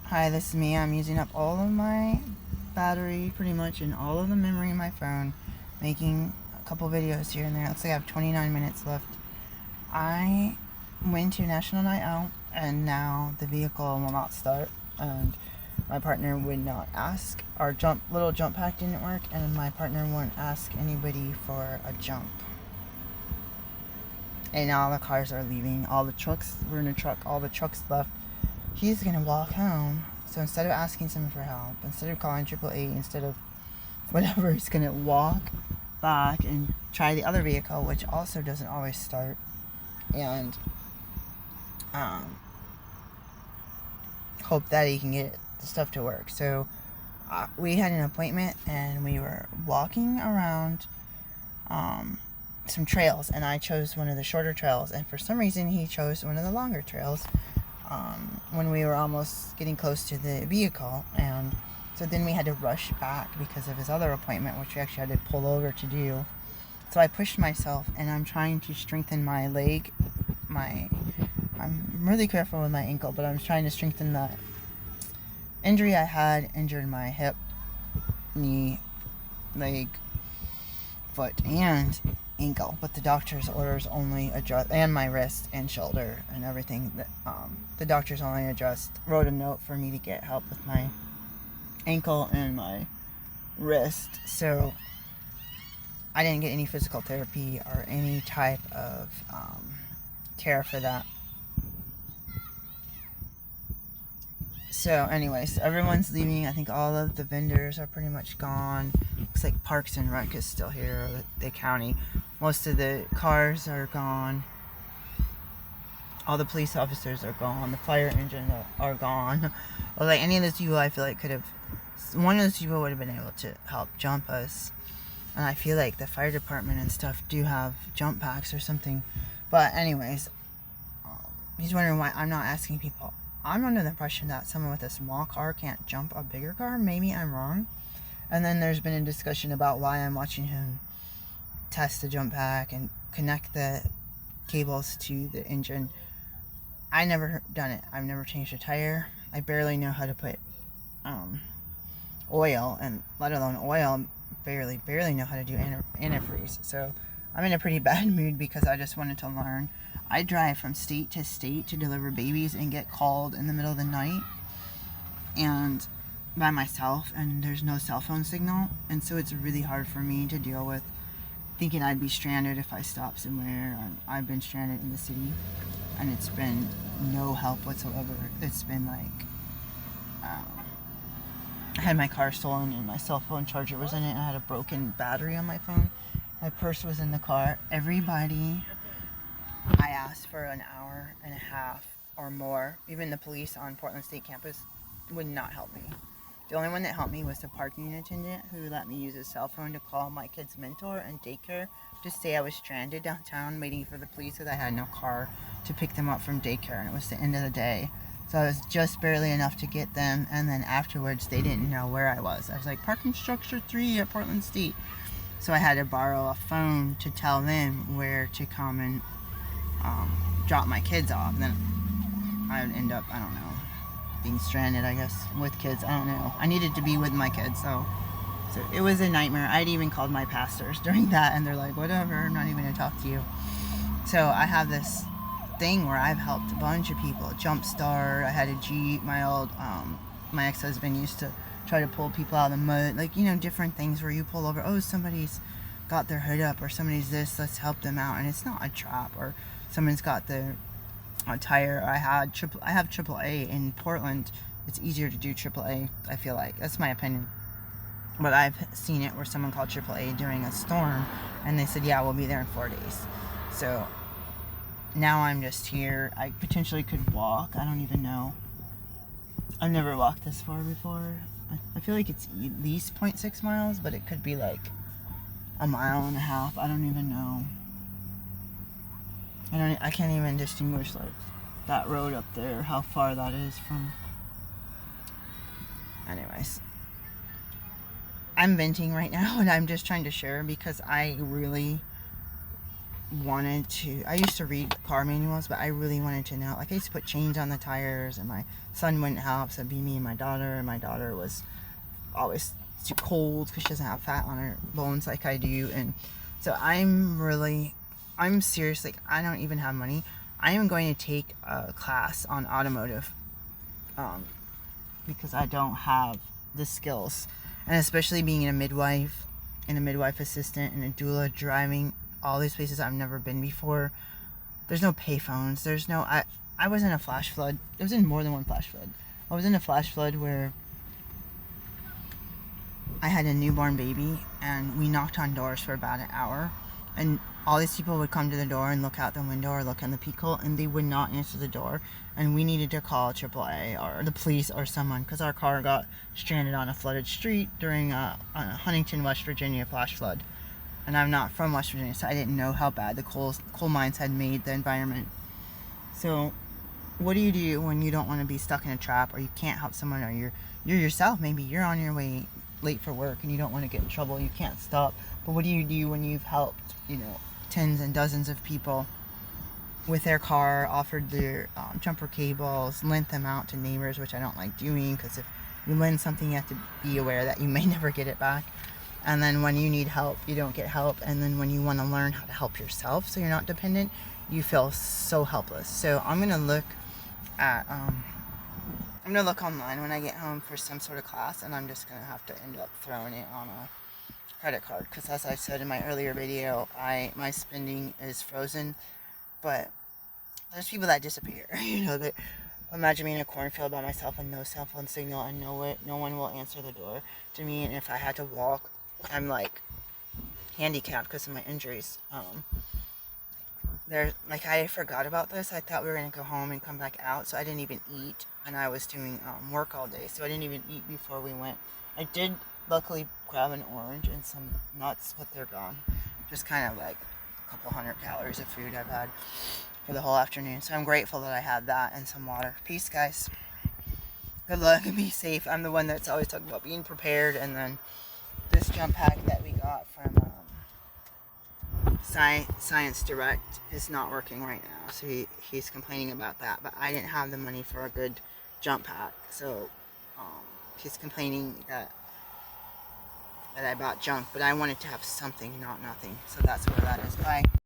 Hi, this is me. I'm using up all of my battery, pretty much, and all of the memory in my phone, making a couple videos here and there. Looks like I have 29 minutes left. I went to National Night Out, and now the vehicle will not start, and my partner would not ask. Our little jump pack didn't work, and my partner wouldn't ask anybody for a jump. And now all the cars are leaving. All the trucks, we're in a truck, all the trucks left. He's gonna walk home. So instead of asking someone for help, instead of calling AAA, instead of whatever, he's gonna walk back and try the other vehicle, which also doesn't always start, and hope that he can get the stuff to work. So we had an appointment, and we were walking around some trails, and I chose one of the shorter trails, and for some reason he chose one of the longer trails. When we were almost getting close to the vehicle, and so then we had to rush back because of his other appointment, which we actually had to pull over to do. So I pushed myself, and I'm trying to strengthen my leg. I'm really careful with my ankle, but I'm trying to strengthen the injury I had. Injured my hip, knee, leg, foot, and ankle, but the doctor's orders only adjust, and my wrist and shoulder and everything. That the doctor's only wrote a note for me to get help with my ankle and my wrist. So I didn't get any physical therapy or any type of care for that. So anyways, everyone's leaving. I think all of the vendors are pretty much gone. Looks like Parks and Rec is still here, the county. Most of the cars are gone. All the police officers are gone. The fire engine are gone. Or like any of those people, I feel like one of those people would have been able to help jump us. And I feel like the fire department and stuff do have jump packs or something. But anyways, he's wondering why I'm not asking people. I'm under the impression that someone with a small car can't jump a bigger car. Maybe I'm wrong. And then there's been a discussion about why I'm watching him test the jump pack and connect the cables to the engine. I never done it. I've never changed a tire. I barely know how to put oil, and let alone oil. Barely know how to do antifreeze. So I'm in a pretty bad mood because I just wanted to learn. I drive from state to state to deliver babies and get called in the middle of the night and by myself, and there's no cell phone signal, and so it's really hard for me to deal with thinking I'd be stranded if I stopped somewhere. I've been stranded in the city, and it's been no help whatsoever. It's been like I had my car stolen, and my cell phone charger was in it, and I had a broken battery on my phone. My purse was in the car. Everybody I asked for an hour and a half or more. Even the police on Portland State campus would not help me. The only one that helped me was the parking attendant, who let me use his cell phone to call my kid's mentor and daycare to say I was stranded downtown waiting for the police because I had no car to pick them up from daycare, and it was the end of the day. So it was just barely enough to get them, and then afterwards they didn't know where I was. I was like, parking structure 3 at Portland State. So I had to borrow a phone to tell them where to come and drop my kids off. Then I would end up, I don't know, being stranded, I guess, with kids. I don't know. I needed to be with my kids, so it was a nightmare. I'd even called my pastors during that, and they're like, whatever, I'm not even going to talk to you. So I have this thing where I've helped a bunch of people. Jumpstart, I had a Jeep, my old, my ex-husband used to try to pull people out of the mud, like, different things where you pull over, oh, somebody's got their hood up, or somebody's this, let's help them out, and it's not a trap, or someone's got their tire. I have AAA in Portland. It's easier to do AAA, I feel like. That's my opinion. But I've seen it where someone called AAA during a storm, and they said, yeah, we'll be there in 4 days. So now I'm just here. I potentially could walk. I don't even know. I've never walked this far before. I feel like it's at least 0.6 miles, but it could be like a mile and a half. I don't even know. I can't even distinguish like that road up there, how far that is from. Anyways, I'm venting right now, and I'm just trying to share because I really wanted to, I used to read car manuals, but I really wanted to know, like I used to put chains on the tires, and my son wouldn't help, so it'd be me and my daughter was always too cold because she doesn't have fat on her bones like I do. And so I'm serious, like I don't even have money. I am going to take a class on automotive because I don't have the skills, and especially being a midwife and a midwife assistant and a doula, driving all these places I've never been before. There's no payphones. There's no. I was in a flash flood. I was in more than one flash flood. I was in a flash flood where I had a newborn baby, and we knocked on doors for about an hour, and all these people would come to the door and look out the window or look in the peephole, and they would not answer the door, and we needed to call AAA or the police or someone because our car got stranded on a flooded street during a Huntington, West Virginia flash flood. And I'm not from West Virginia, so I didn't know how bad the coal mines had made the environment. So what do you do when you don't want to be stuck in a trap, or you can't help someone, or you're yourself, maybe you're on your way late for work and you don't want to get in trouble, you can't stop. But what do you do when you've helped, tens and dozens of people with their car, offered their jumper cables, lent them out to neighbors, which I don't like doing, because if you lend something, you have to be aware that you may never get it back. And then when you need help, you don't get help. And then when you want to learn how to help yourself so you're not dependent, you feel so helpless. So I'm going to look at, I'm going to look online when I get home for some sort of class, and I'm just going to have to end up throwing it on a credit card. Because as I said in my earlier video, my spending is frozen. But there's people that disappear. That imagine me in a cornfield by myself and no cell phone signal, and no one will answer the door to me. And if I had to walk, I'm like handicapped because of my injuries. I forgot about this. I thought we were gonna go home and come back out, so I didn't even eat, and I was doing work all day, so I didn't even eat before we went. I did luckily grab an orange and some nuts, but they're gone. Just kind of like a couple 100 calories of food I've had for the whole afternoon. So I'm grateful that I had that and some water. Peace, guys. Good luck and be safe. I'm the one that's always talking about being prepared, and then this jump pack that we got from Science Direct is not working right now, so he's complaining about that. But I didn't have the money for a good jump pack, so he's complaining that I bought junk, but I wanted to have something, not nothing. So that's where that is. Bye.